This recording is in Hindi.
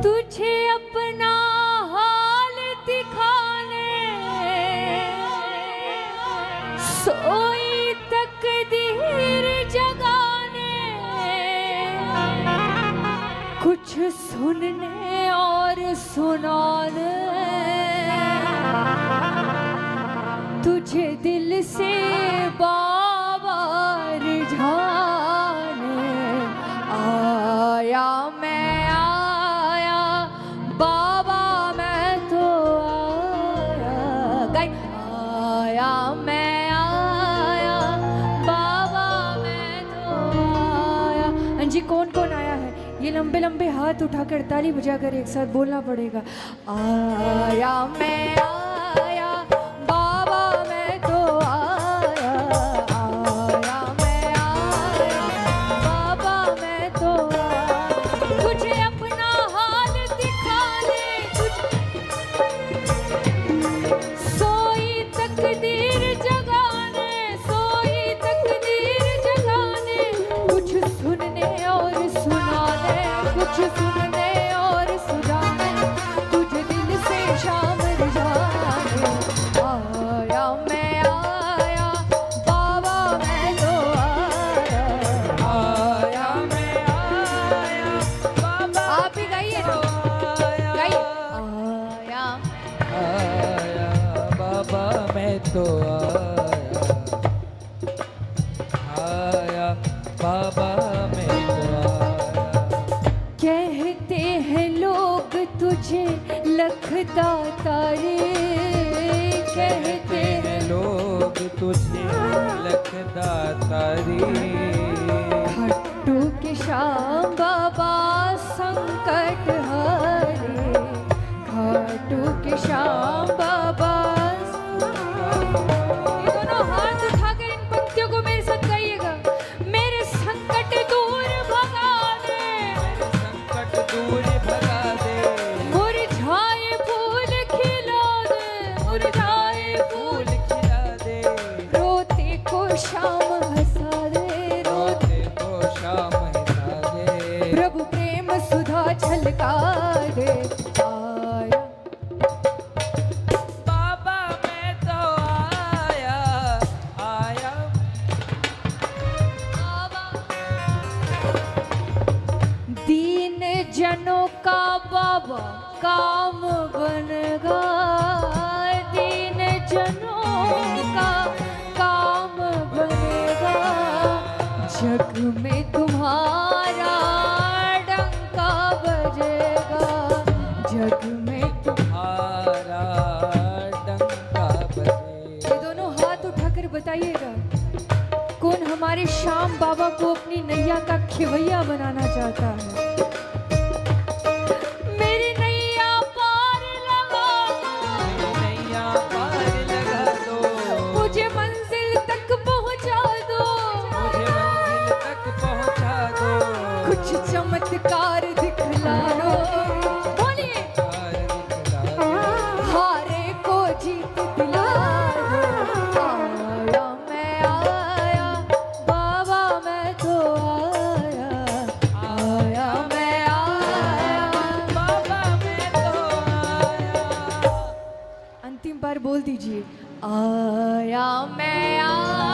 तुझे अपना हाल दिखाने सोई तकदीर जगाने, कुछ सुनने और सुनाने, तुझे दिल से बाबर जाने आया मैं आया बाबा मैं तो आया गाय आया मैं आया बाबा मैं तो आया। हाँ जी कौन कौन आया है? ये लंबे लंबे हाथ उठाकर ताली बजाकर एक साथ बोलना पड़ेगा। आया मैं आया बाबा मैं तो आया, आया मैं आया बाबा मैं तो आया, तुझे अपना हाल दिखाने, सोई तकदीर जगाने, सोई तकदीर जगाने, कुछ सुनने और सुनाने, कुछ सुनने और सुनाने, तुझे दिल से शामिल जाने आया मैं आया बाबा मैं तो आया, आया मैं आया बाबा। आप ही गाइए ना, गाइए आया आया बाबा मैं तो आया बाबा मैं तो आया। कहते हैं लोग तुझे लखदातारे, कहते हैं लोग तुझे लखदातारी, खट्टू के श्याम बाबा संकट हारे, खट्टू के श्याम बाबा। ये दोनों हाथ उठाकर इन पंक्तियों को मेरे साथ गाइएगा। मेरे संकट दूर भगा दे, संकट दूर भगा दे, मुरझाए फूल खिला दे, मुरझाए फूल खिला दे, रोते को शाम हंसा दे, रोते को शाम हंसा दे, प्रभु प्रेम सुधा छलका दे आया बाबा मैं तो आया, आया दीन जनों का बाबा काम बनेगा, दीन जनों का काम बनेगा, जग में तुम्हारा डंका बजेगा, जग में तुम्हारा डंका बजे। ये दोनों हाथ उठाकर बताइएगा कौन हमारे श्याम बाबा को अपनी नैया का खिवैया बनाना चाहता है। मेरी नैया पार लगा दो, नैया पार लगा दो, मुझे मंजिल तक पहुंचा दो, मुझे मंजिल तक पहुंचा दो, कुछ चमत्कार दिखला दो, बोलिए पार दिखला दो, हारे को जीत दिला दो। आया मैं आया बाबा मैं तो आया, आया मैं आया बाबा मैं तो आया। अंतिम बार बोल दीजिए आया मैं आया